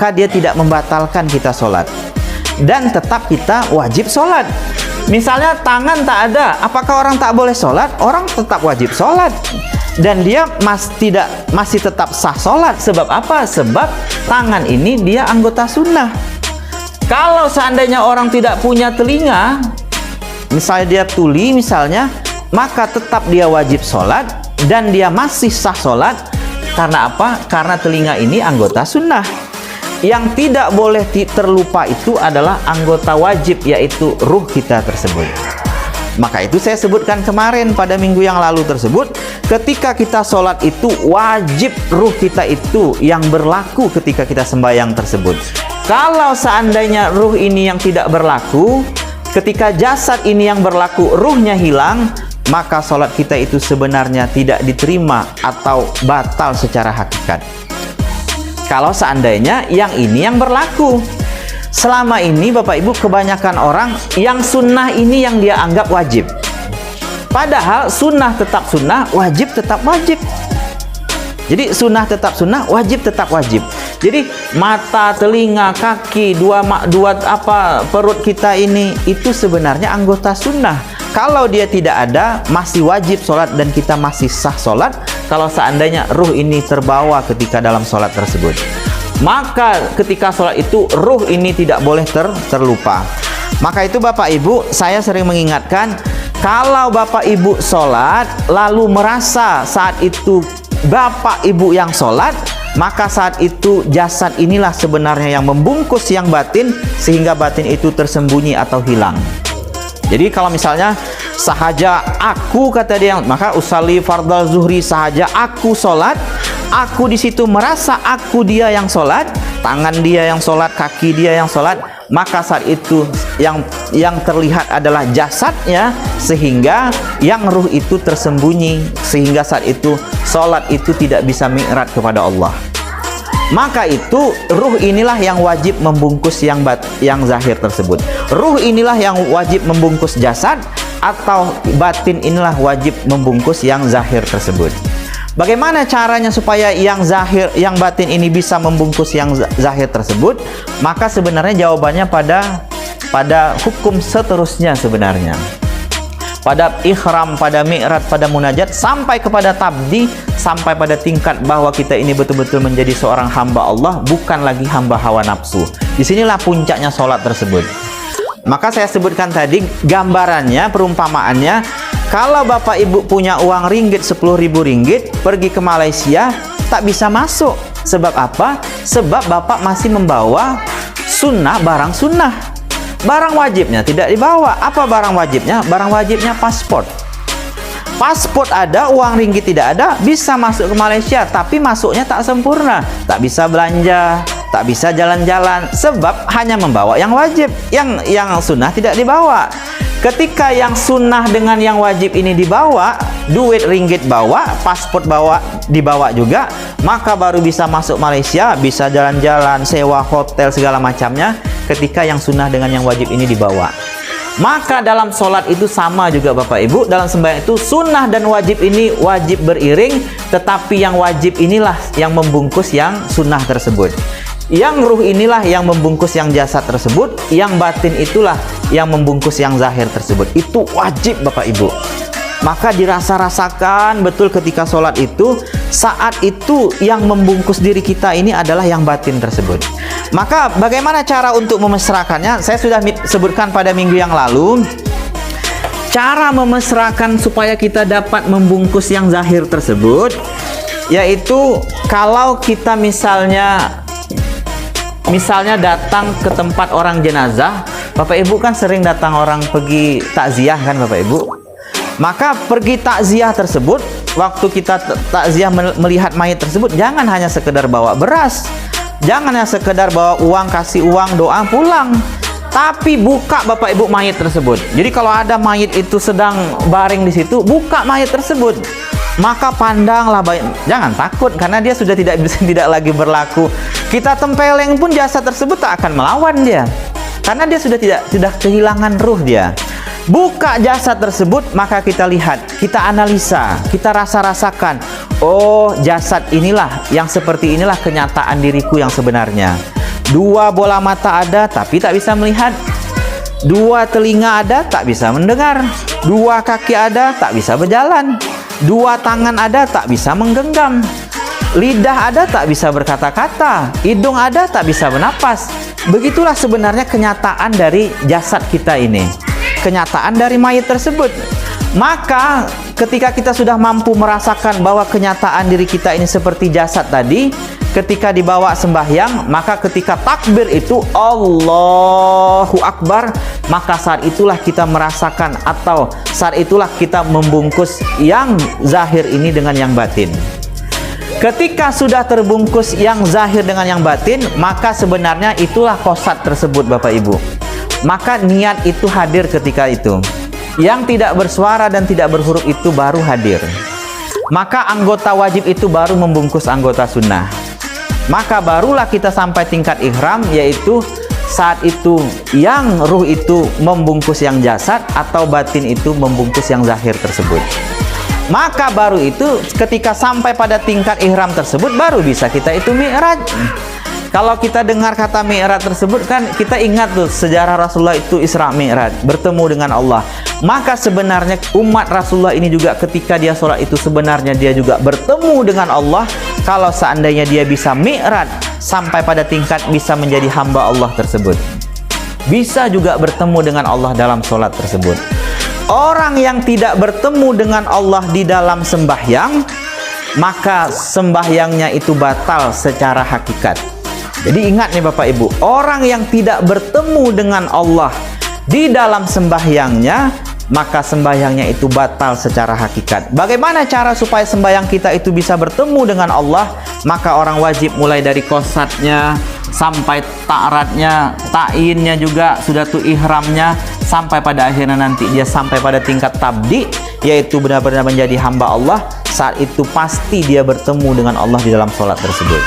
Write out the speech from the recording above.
maka dia tidak membatalkan kita sholat. Dan tetap kita wajib sholat. Misalnya tangan tak ada, apakah orang tak boleh sholat? Orang tetap wajib sholat. Dan dia masih tetap sah sholat. Sebab apa? Sebab tangan ini dia anggota sunnah. Kalau seandainya orang tidak punya telinga, misalnya dia tuli misalnya, maka tetap dia wajib sholat dan dia masih sah sholat. Karena apa? Karena telinga ini anggota sunnah. Yang tidak boleh terlupa itu adalah anggota wajib, yaitu ruh kita tersebut. Maka itu saya sebutkan kemarin pada minggu yang lalu tersebut, ketika kita sholat itu wajib ruh kita itu yang berlaku ketika kita sembahyang tersebut. Kalau seandainya ruh ini yang tidak berlaku, ketika jasad ini yang berlaku, ruhnya hilang, maka sholat kita itu sebenarnya tidak diterima atau batal secara hakikat. Kalau seandainya yang ini yang berlaku. Selama ini Bapak Ibu, kebanyakan orang yang sunnah ini yang dia anggap wajib. Padahal sunnah tetap sunnah, wajib tetap wajib. Jadi sunnah tetap sunnah, wajib tetap wajib. Jadi mata, telinga, kaki, perut kita ini itu sebenarnya anggota sunnah. Kalau dia tidak ada, masih wajib sholat dan kita masih sah sholat. Kalau seandainya ruh ini terbawa ketika dalam sholat tersebut, maka ketika sholat itu ruh ini tidak boleh terlupa. Maka itu Bapak Ibu, saya sering mengingatkan, kalau Bapak Ibu sholat lalu merasa saat itu Bapak Ibu yang sholat, maka saat itu jasad inilah sebenarnya yang membungkus yang batin, sehingga batin itu tersembunyi atau hilang. Jadi kalau misalnya sahaja aku, kata dia, maka usalli fardal zuhri, sahaja aku sholat, aku di situ merasa aku dia yang sholat, tangan dia yang sholat, kaki dia yang sholat, maka saat itu yang terlihat adalah jasadnya, sehingga yang ruh itu tersembunyi, sehingga saat itu sholat itu tidak bisa mi'raj kepada Allah. Maka itu ruh inilah yang wajib membungkus yang zahir tersebut. Ruh inilah yang wajib membungkus jasad, atau batin inilah wajib membungkus yang zahir tersebut. Bagaimana caranya supaya yang zahir, yang batin ini bisa membungkus yang zahir tersebut? Maka sebenarnya jawabannya pada hukum seterusnya sebenarnya. Pada ikhram, pada mi'raj, pada munajat, sampai kepada tabdi, sampai pada tingkat bahwa kita ini betul-betul menjadi seorang hamba Allah, bukan lagi hamba hawa nafsu. Disinilah puncaknya sholat tersebut. Maka saya sebutkan tadi gambarannya, perumpamaannya, kalau Bapak Ibu punya uang ringgit 10.000 ringgit, pergi ke Malaysia, tak bisa masuk. Sebab apa? Sebab Bapak masih membawa sunnah, barang sunnah. Barang wajibnya tidak dibawa. Apa barang wajibnya? Barang wajibnya paspor. Paspor ada, uang ringgit tidak ada, bisa masuk ke Malaysia, tapi masuknya tak sempurna. Tak bisa belanja, tak bisa jalan-jalan, sebab hanya membawa yang wajib, yang sunnah tidak dibawa. Ketika yang sunnah dengan yang wajib ini dibawa, duit ringgit bawa, paspor dibawa juga, maka baru bisa masuk Malaysia, bisa jalan-jalan, sewa hotel segala macamnya, ketika yang sunnah dengan yang wajib ini dibawa. Maka dalam sholat itu sama juga Bapak Ibu. Dalam sembahyang itu sunnah dan wajib ini wajib beriring, tetapi yang wajib inilah yang membungkus yang sunnah tersebut. Yang ruh inilah yang membungkus yang jasad tersebut, yang batin itulah yang membungkus yang zahir tersebut. Itu wajib Bapak Ibu. Maka dirasa-rasakan betul ketika sholat itu, saat itu yang membungkus diri kita ini adalah yang batin tersebut. Maka bagaimana cara untuk memesrakannya? Saya sudah sebutkan pada minggu yang lalu. Cara memesrakan supaya kita dapat membungkus yang zahir tersebut, yaitu kalau kita misalnya datang ke tempat orang jenazah. Bapak Ibu kan sering datang orang pergi takziah kan Bapak Ibu. Maka pergi takziah tersebut, waktu kita takziah melihat mayit tersebut, jangan hanya sekedar bawa beras, jangan hanya sekedar bawa uang, kasih uang, doa, pulang. Tapi buka Bapak Ibu mayit tersebut. Jadi kalau ada mayit itu sedang baring di situ, buka mayit tersebut. Maka pandanglah, jangan takut, karena dia sudah tidak lagi berlaku. Kita tempeleng pun jasad tersebut tak akan melawan dia, karena dia sudah tidak kehilangan ruh dia. Buka jasad tersebut, maka kita lihat, kita analisa, kita rasa-rasakan. Oh, jasad inilah, yang seperti inilah kenyataan diriku yang sebenarnya. Dua bola mata ada tapi tak bisa melihat. Dua telinga ada tak bisa mendengar. Dua kaki ada tak bisa berjalan. Dua tangan ada tak bisa menggenggam. Lidah ada tak bisa berkata-kata. Hidung ada tak bisa bernapas. Begitulah sebenarnya kenyataan dari jasad kita ini. Kenyataan dari mayat tersebut. Maka ketika kita sudah mampu merasakan bahwa kenyataan diri kita ini seperti jasad tadi, ketika dibawa sembahyang, maka ketika takbir itu Allahu Akbar, maka saat itulah kita merasakan atau saat itulah kita membungkus yang zahir ini dengan yang batin. Ketika sudah terbungkus yang zahir dengan yang batin, maka sebenarnya itulah qasad tersebut Bapak Ibu. Maka niat itu hadir ketika itu. Yang tidak bersuara dan tidak berhuruf itu baru hadir. Maka anggota wajib itu baru membungkus anggota sunnah. Maka barulah kita sampai tingkat ihram, yaitu saat itu yang ruh itu membungkus yang jasad atau batin itu membungkus yang zahir tersebut. Maka baru itu ketika sampai pada tingkat ihram tersebut baru bisa kita itu mi'raj. Kalau kita dengar kata mi'raj tersebut kan kita ingat tuh sejarah Rasulullah itu Isra Mi'raj, bertemu dengan Allah. Maka sebenarnya umat Rasulullah ini juga ketika dia sholat itu sebenarnya dia juga bertemu dengan Allah. Kalau seandainya dia bisa mi'raj sampai pada tingkat bisa menjadi hamba Allah tersebut, bisa juga bertemu dengan Allah dalam sholat tersebut. Orang yang tidak bertemu dengan Allah di dalam sembahyang, maka sembahyangnya itu batal secara hakikat. Jadi ingat nih Bapak Ibu, orang yang tidak bertemu dengan Allah di dalam sembahyangnya, maka sembahyangnya itu batal secara hakikat. Bagaimana cara supaya sembahyang kita itu bisa bertemu dengan Allah? Maka orang wajib mulai dari qasadnya sampai ta'aratnya, ta'innya juga sudah tuh ihramnya, sampai pada akhirnya nanti dia sampai pada tingkat tabdi, yaitu benar-benar menjadi hamba Allah. Saat itu pasti dia bertemu dengan Allah di dalam sholat tersebut.